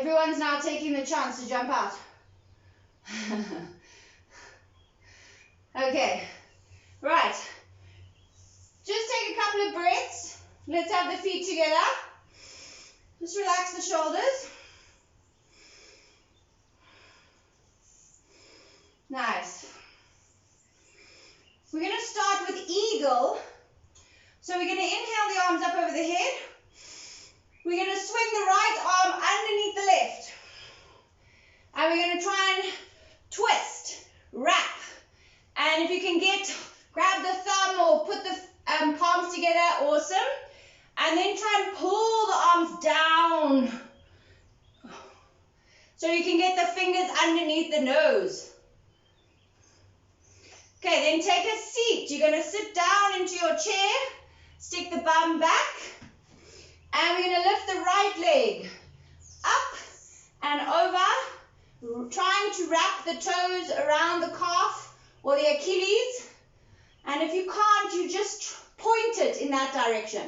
Everyone's now taking the chance to jump out. Okay, right. Just take a couple of breaths. Let's have the feet together. Just relax the shoulders. Nice. We're going to start with eagle. So we're going to inhale the arms up over the head. We're going to swing the right arm underneath the left. And we're going to try and twist, wrap. And if you can grab the thumb or put the palms together, awesome. And then try and pull the arms down. So you can get the fingers underneath the nose. Okay, then take a seat. You're going to sit down into your chair, stick the bum back, and we're going to lift the right leg up and over, trying to wrap the toes around the calf or the Achilles. And if you can't, you just point it in that direction.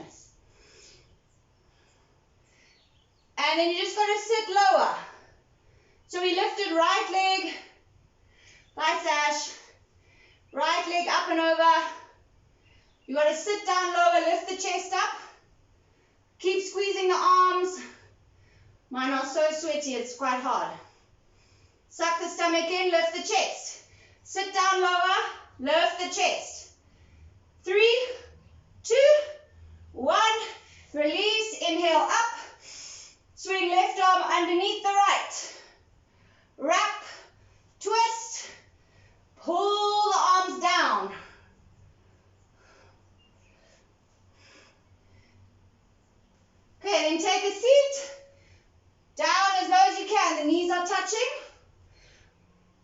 And then you just got to sit lower. So we lifted right leg, by sash, right leg up and over. You got to sit down lower, lift the chest up. Keep squeezing the arms. Mine are so sweaty, it's quite hard. Suck the stomach in, lift the chest. Sit down lower, lift the chest. 3, 2, 1. Release, inhale up. Swing left arm underneath the right. Wrap, twist, pull the arms down. Okay, then take a seat. Down as low as you can. The knees are touching.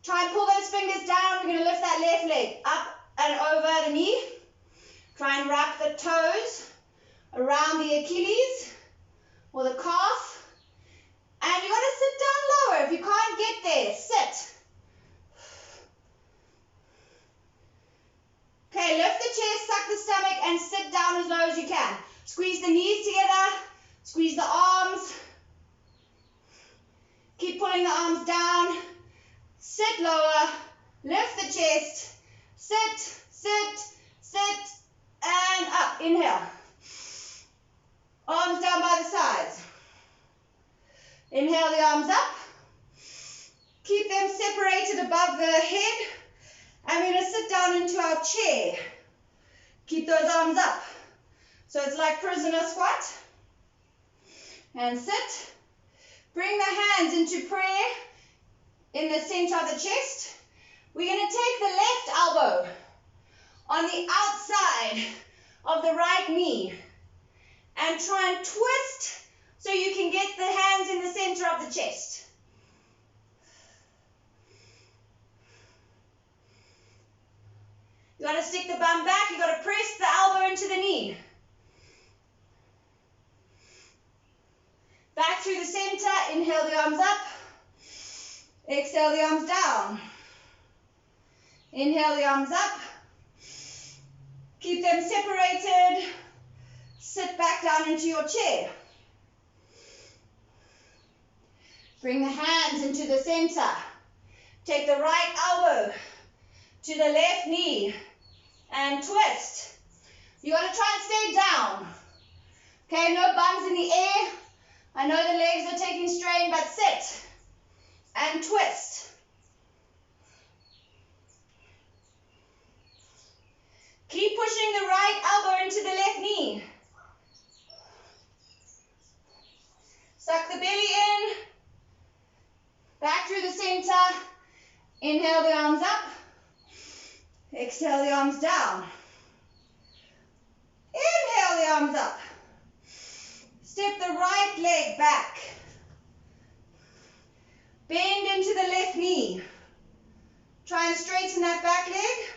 Try and pull those fingers down. We're going to lift that left leg up and over the knee. Try and wrap the toes around the Achilles or the calf. And you got to sit down lower. If you can't get there, sit. Okay, lift the chest, suck the stomach, and sit down as low as you can. Squeeze the knees together. Squeeze the arms. Keep pulling the arms down. Sit lower. Lift the chest. Sit, sit, sit, and up. Inhale. Arms down by the sides. Inhale the arms up. Keep them separated above the head. And we're going to sit down into our chair. Keep those arms up. So it's like prisoner squat. And sit. Bring the hands into prayer in the center of the chest. We're going to take the left elbow on the outside of the right knee and try and twist so you can get the hands in the center of the chest. You got to stick the bum back. You got to press the elbow into the knee. Back through the center. Inhale the arms up. Exhale the arms down. Inhale the arms up. Keep them separated. Sit back down into your chair. Bring the hands into the center. Take the right elbow to the left knee and twist. You got to try and stay down. Okay, no bums in the air. I know the legs are taking strain, but sit and twist. Keep pushing the right elbow into the left knee. Suck the belly in. Back through the center. Inhale the arms up. Exhale the arms down. Inhale the arms up. Step the right leg back. Bend into the left knee. Try and straighten that back leg.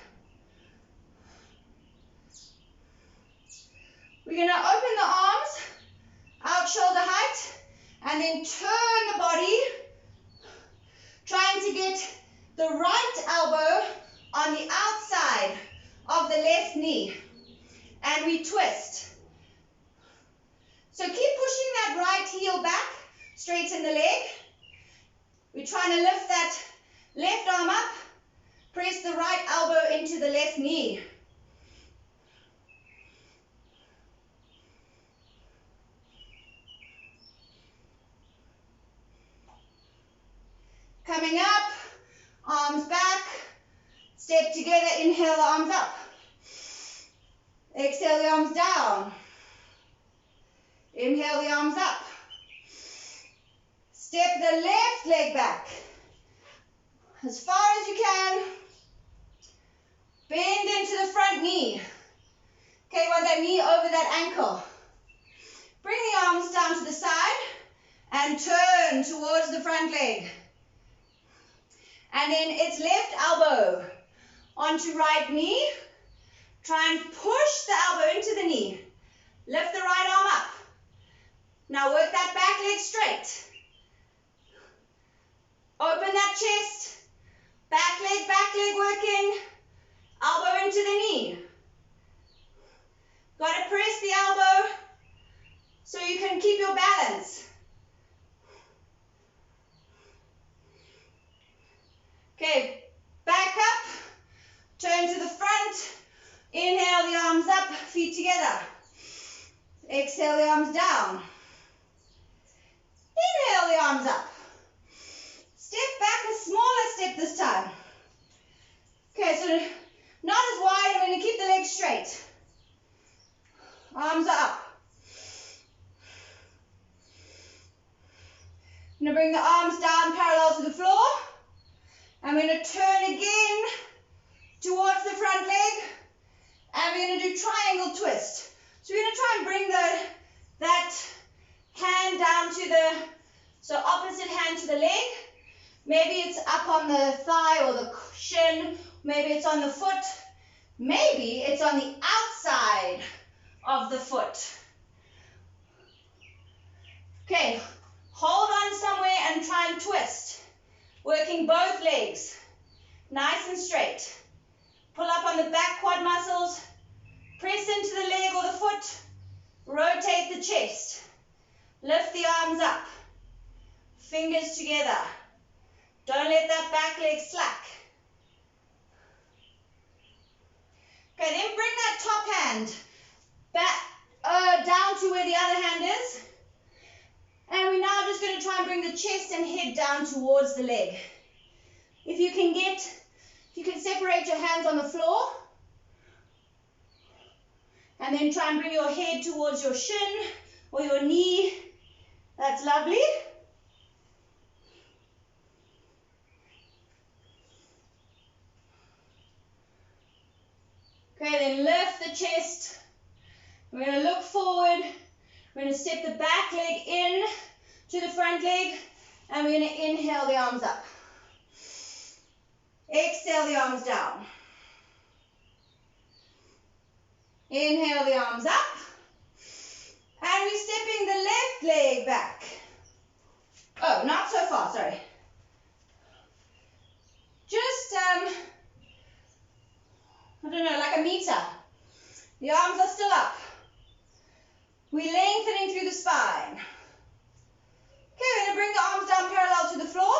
We're going to open the arms out shoulder height and then turn the body, trying to get the right elbow on the outside of the left knee. And we twist. So keep pushing that right heel back, straighten the leg. We're trying to lift that left arm up, press the right elbow into the left knee. Coming up, arms back, step together, inhale the arms up. Exhale the arms down. Inhale the arms up. Step the left leg back as far as you can. Bend into the front knee. Okay, you want that knee over that ankle. Bring the arms down to the side and turn towards the front leg. And then it's left elbow onto right knee. Try and push the elbow into the knee. Lift the right arm up. Now work that back leg straight. Open that chest. Back leg working. Elbow into the knee. Got to press the elbow so you can keep your balance. Okay, back up, turn to the front, inhale the arms up, feet together. Exhale the arms down. Inhale the arms up. Step back, a smaller step this time. Okay, so not as wide, I'm going to keep the legs straight. Arms are up. I'm going to bring the arms down parallel to the floor. I'm going to turn again towards the front leg, and we're going to do triangle twist. So we're going to try and bring that hand down to so opposite hand to the leg. Maybe it's up on the thigh or the shin, maybe it's on the foot, maybe it's on the outside of the foot. Okay, hold on somewhere and try and twist. Working both legs, nice and straight. Pull up on the back quad muscles, press into the leg or the foot, rotate the chest, lift the arms up, fingers together. Don't let that back leg slack. Okay, then bring that top hand back down to where the other hand is. And we're now just going to try and bring the chest and head down towards the leg. If you can separate your hands on the floor. And then try and bring your head towards your shin or your knee. That's lovely. Okay, then lift the chest. We're going to look forward. We're going to step the back leg in to the front leg, and we're going to inhale the arms up. Exhale the arms down. Inhale the arms up. And we're stepping the left leg back. Oh, not so far, sorry. Just, I don't know, like a meter. The arms are still up. We're lengthening through the spine. Okay, we're going to bring the arms down parallel to the floor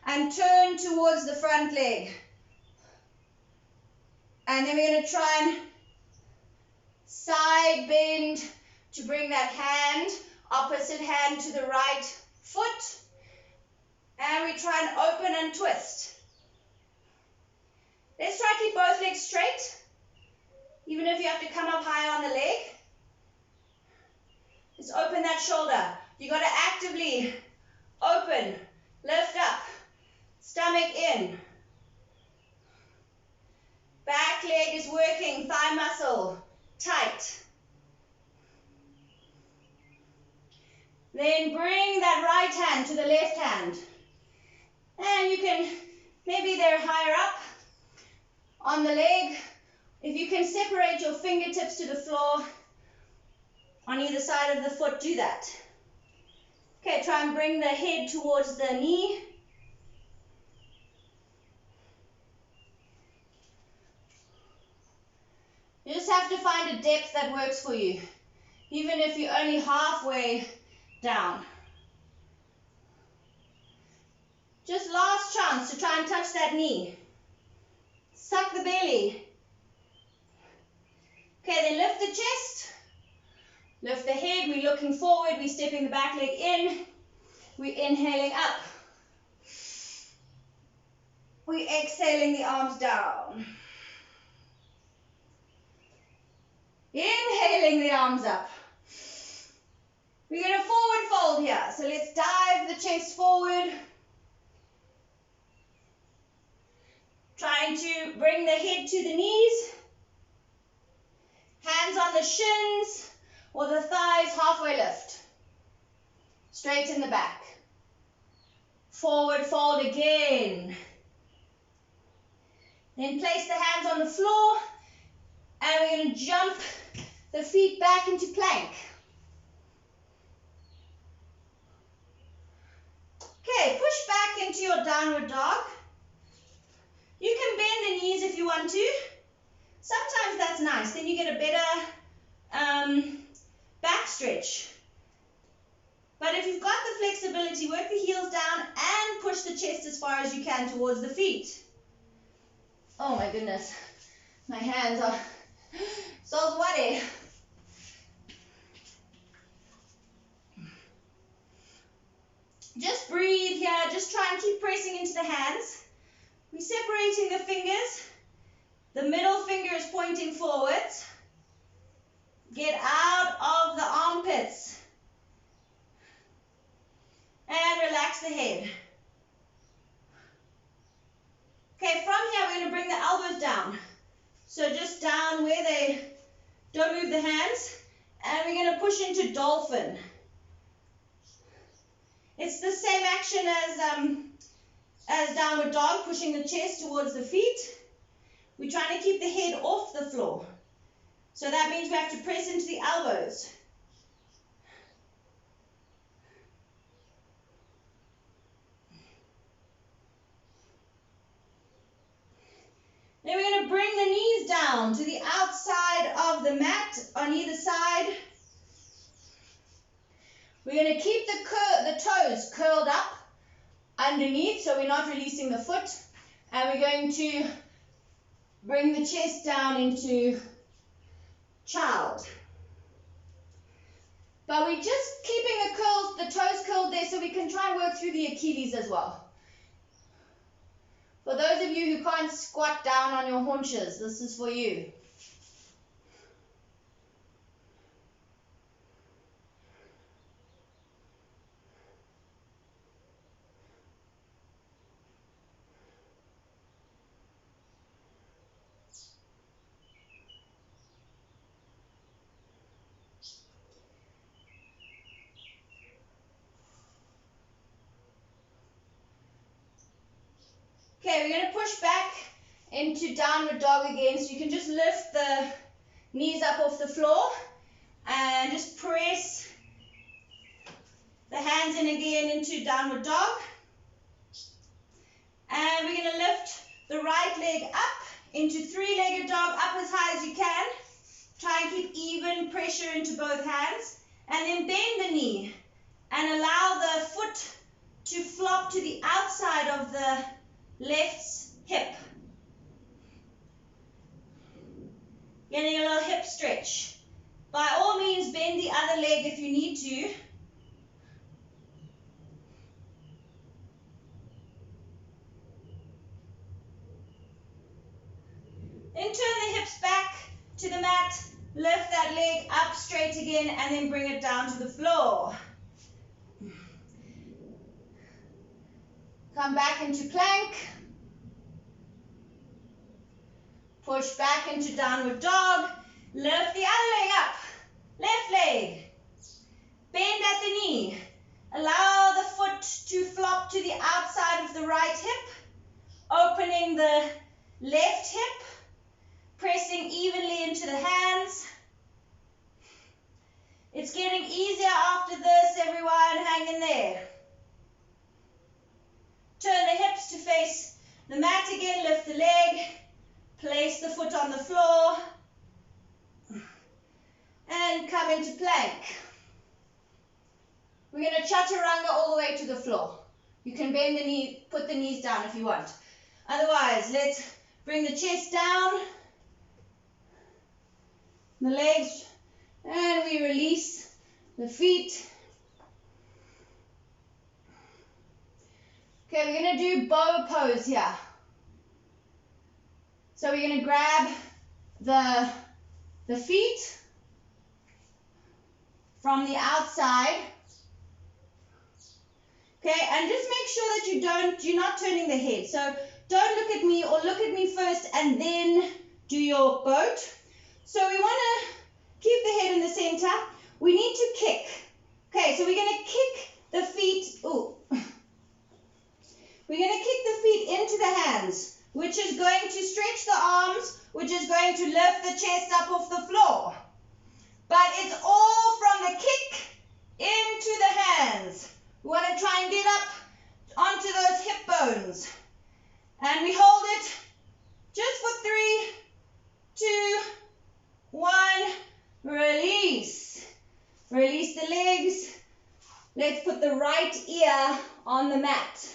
and turn towards the front leg. And then we're going to try and side bend to bring that hand, opposite hand to the right foot. And we try and open and twist. Let's try to keep both legs straight, even if you have to come up higher on the leg. Just open that shoulder. You got to actively open, lift up, stomach in. Back leg is working, thigh muscle tight. Then bring that right hand to the left hand. And you can, maybe they're higher up on the leg. If you can separate your fingertips to the floor on either side of the foot, do that. Okay, try and bring the head towards the knee. You just have to find a depth that works for you, even if you're only halfway down. Just last chance to try and touch that knee. Suck the belly. Okay, then lift the chest. Lift the head. We're looking forward. We're stepping the back leg in. We're inhaling up. We're exhaling the arms down. Inhaling the arms up. We're going to forward fold here. So let's dive the chest forward. Trying to bring the head to the knees. Hands on the shins or the thighs, halfway lift. Straighten the back. Forward fold again. Then place the hands on the floor and we're going to jump the feet back into plank. Okay, push back into your downward dog. You can bend the knees if you want to. Sometimes that's nice. Then you get a better back stretch. But if you've got the flexibility, work the heels down and push the chest as far as you can towards the feet. Oh my goodness. My hands are so sweaty. Just breathe here. Just try and keep pressing into the hands. We're separating the fingers. The middle finger is pointing forwards. Get out of the armpits. And relax the head. Okay, from here we're going to bring the elbows down. So just down where they don't move the hands. And we're going to push into dolphin. It's the same action as downward dog, pushing the chest towards the feet. We're trying to keep the head off the floor. So that means we have to press into the elbows. Then we're going to bring the knees down to the outside of the mat on either side. We're going to keep the toes curled up underneath so we're not releasing the foot. And we're going to bring the chest down into child. But we're just keeping the toes curled there so we can try and work through the Achilles as well. For those of you who can't squat down on your haunches, this is for you. Okay, we're going to push back into downward dog again. So you can just lift the knees up off the floor and just press the hands in again into downward dog. And we're going to lift the right leg up into three-legged dog, up as high as you can. Try and keep even pressure into both hands. And then bend the knee and allow the foot to flop to the outside of the left's hip. Getting a little hip stretch. By all means, bend the other leg if you need to. Then turn the hips back to the mat, lift that leg up straight again, and then bring it down to the floor. Come back into plank. Push back into downward dog. Lift the other leg up. Left leg. Bend at the knee. Allow the foot to flop to the outside of the right hip. Opening the left hip. Pressing evenly into the hands. It's getting easier after this, everyone. Hang in there. Turn the hips to face the mat again. Lift the leg. Place the foot on the floor. And come into plank. We're going to chaturanga all the way to the floor. You can bend the knee, put the knees down if you want. Otherwise, let's bring the chest down, the legs, and we release the feet. Okay, we're going to do bow pose here. So we're going to grab the feet from the outside. Okay, and just make sure that you're not turning the head. So don't look at me, or look at me first and then do your boat. So we want to keep the head in the center. We need to kick. Okay, so we're going to kick the feet. Ooh. We're going to kick the feet into the hands, which is going to stretch the arms, which is going to lift the chest up off the floor. But it's all from the kick into the hands. We want to try and get up onto those hip bones. And we hold it just for 3, 2, 1. Release. Release the legs. Let's put the right ear on the mat.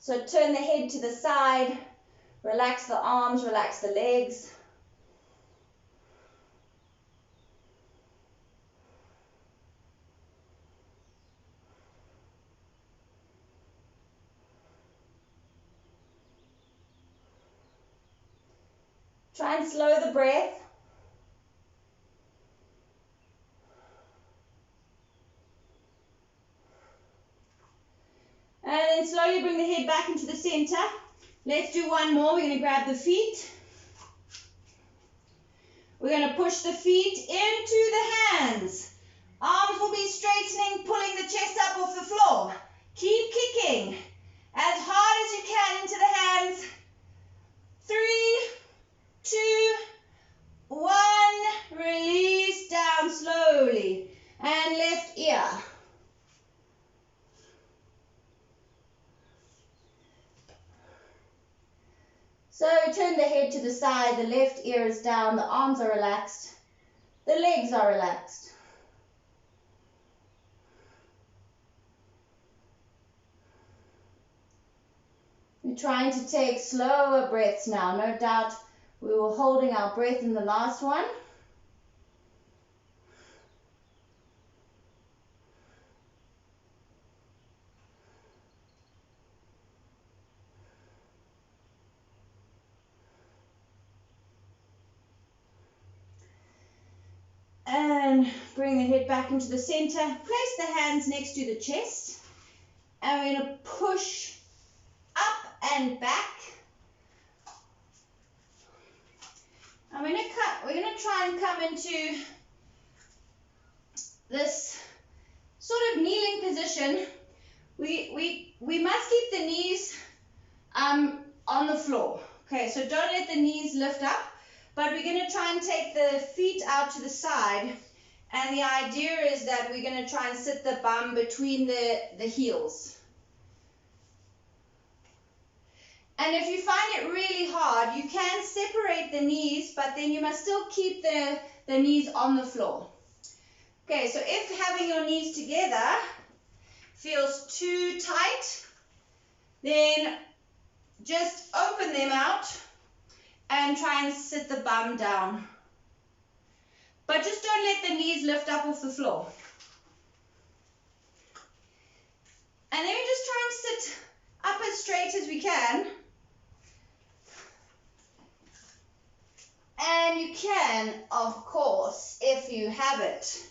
So turn the head to the side. Relax the arms, relax the legs. Try and slow the breath. And then slowly bring the head back into the center. Let's do one more. We're going to grab the feet. We're going to push the feet into the hands. Arms will be straightening, pulling the chest up off the floor. Keep kicking as hard as you can into the hands. 3, 2, 1. Release down slowly. And left ear. So turn the head to the side, the left ear is down, the arms are relaxed, the legs are relaxed. We're trying to take slower breaths now. No doubt we were holding our breath in the last one. And bring the head back into the center. Place the hands next to the chest. And we're going to push up and back. And we're going to try and come into this sort of kneeling position. We must keep the knees on the floor. Okay, so don't let the knees lift up. But we're going to try and take the feet out to the side, and the idea is that we're going to try and sit the bum between the heels. And if you find it really hard, you can separate the knees, but then you must still keep the knees on the floor. Okay, so if having your knees together feels too tight, then just open them out and try and sit the bum down. But just don't let the knees lift up off the floor. And then we just try and sit up as straight as we can. And you can, of course, if you have it,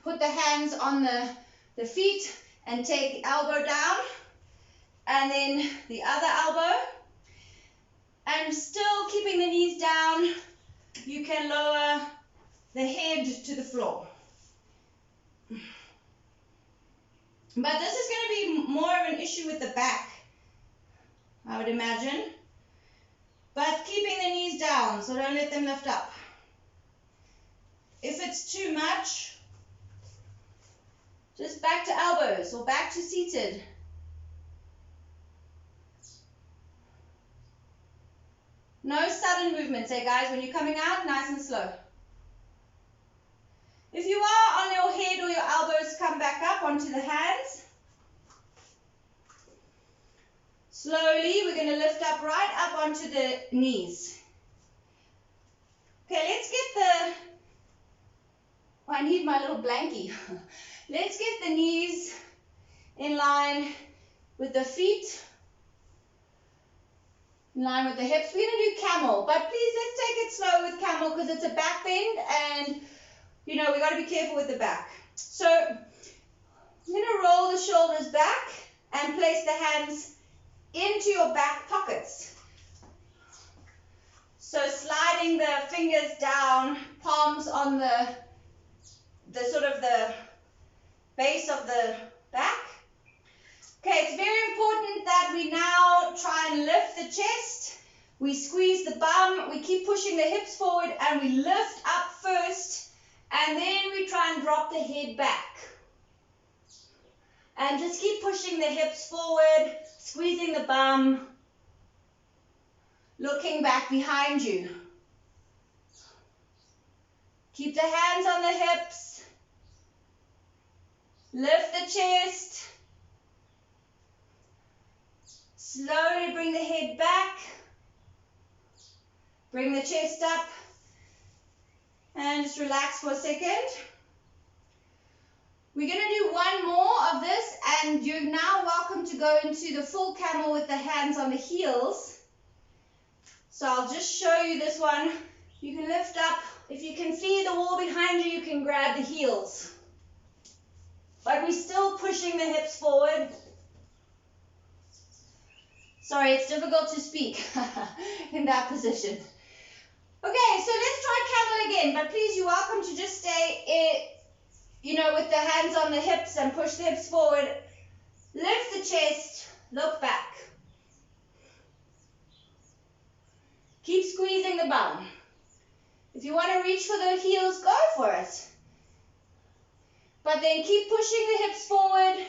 put the hands on the feet and take the elbow down, and then the other elbow. And still keeping the knees down, you can lower the head to the floor. But this is going to be more of an issue with the back, I would imagine. But keeping the knees down, so don't let them lift up. If it's too much, just back to elbows or back to seated. No sudden movements, guys. When you're coming out, nice and slow. If you are on your head or your elbows, come back up onto the hands. Slowly, we're going to lift up right up onto the knees. Okay, let's get the, oh, I need my little blankie. Let's get the knees in line with the feet, in line with the hips. We're going to do camel, but please let's take it slow with camel because it's a back bend and, you know, we got to be careful with the back. So, I'm going to roll the shoulders back and place the hands into your back pockets. So sliding the fingers down, palms on the sort of the base of the back. Okay, it's very important that we now try and lift the chest. We squeeze the bum, we keep pushing the hips forward and we lift up first and then we try and drop the head back. And just keep pushing the hips forward, squeezing the bum, looking back behind you. Keep the hands on the hips. Lift the chest. Slowly bring the head back. Bring the chest up. And just relax for a second. We're going to do one more of this, and you're now welcome to go into the full camel with the hands on the heels. So I'll just show you this one. You can lift up. If you can see the wall behind you, you can grab the heels. But we're still pushing the hips forward. Sorry, it's difficult to speak in that position. Okay, so let's try camel again, but please, you're welcome to just stay with the hands on the hips and push the hips forward. Lift the chest, look back. Keep squeezing the bum. If you want to reach for the heels, go for it. But then keep pushing the hips forward.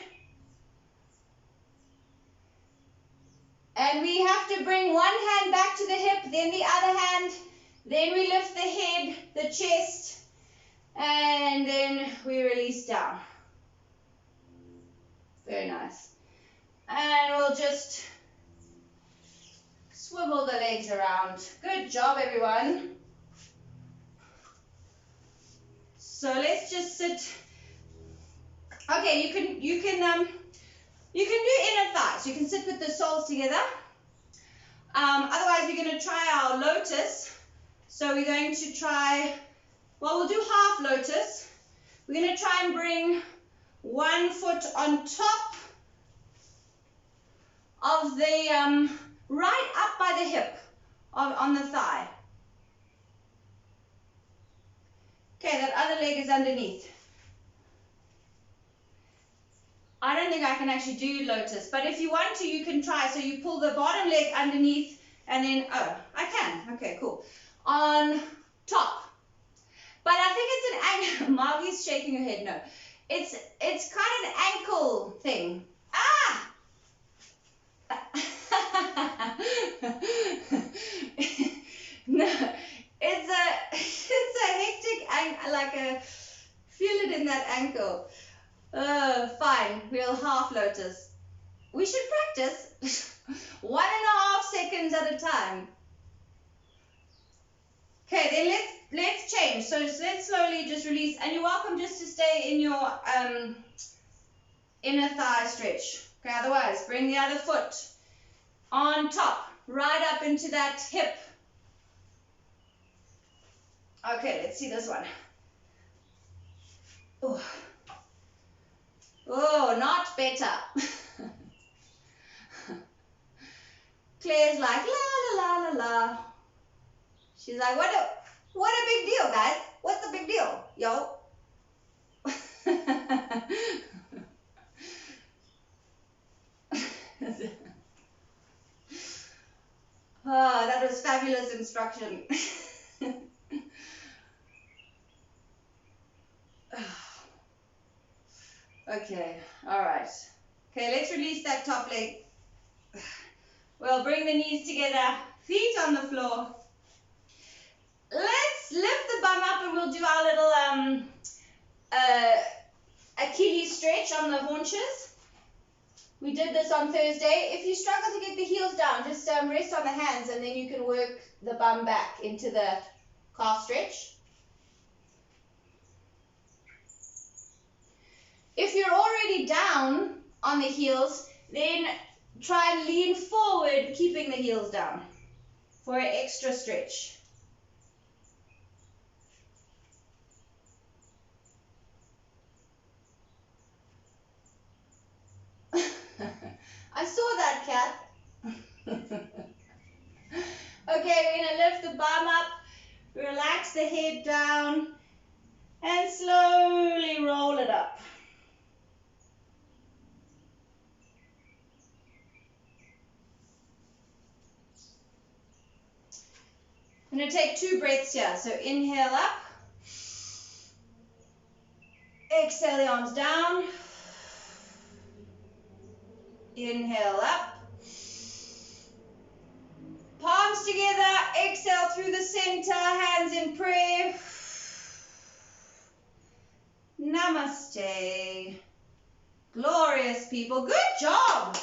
And we have to bring one hand back to the hip, then the other hand. Then we lift the head, the chest, and then we release down. Very nice. And we'll just swivel the legs around. Good job, everyone. So let's just sit. Okay, you can do inner thighs. You can sit with the soles together. Otherwise, we're going to try our lotus. So we're going to try, well, we'll do half lotus. We're going to try and bring one foot on top of the, right up by the hip, on the thigh. Okay, that other leg is underneath. I don't think I can actually do lotus, but if you want to, you can try. So you pull the bottom leg underneath and then, oh, I can. Okay, cool. On top. But I think it's an ankle. Margie's shaking her head. No. It's kind of an ankle thing. Ah! No. It's a hectic, like a, feel it in that ankle. Fine, we'll half lotus. We should practice 1.5 seconds at a time. Okay, then let's change. So let's slowly just release, and you're welcome just to stay in your inner thigh stretch. Okay, otherwise bring the other foot on top, right up into that hip. Okay, let's see this one. Oh, not better. Claire's like, la, la, la, la, la. She's like, what a big deal, guys. What's the big deal, yo? Oh, that was fabulous instruction. Okay, all right. Okay, let's release that top leg. We'll bring the knees together, feet on the floor. Let's lift the bum up and we'll do our little Achilles stretch on the haunches. We did this on Thursday. If you struggle to get the heels down, just rest on the hands and then you can work the bum back into the calf stretch. If you're already down on the heels, then try and lean forward, keeping the heels down for an extra stretch. I saw that, Kat. Okay, we're going to lift the bum up, relax the head down, and slowly roll it up. I'm going to take 2 breaths here. So inhale up, exhale the arms down, inhale up, palms together, exhale through the center, hands in prayer. Namaste. Glorious people. Good job.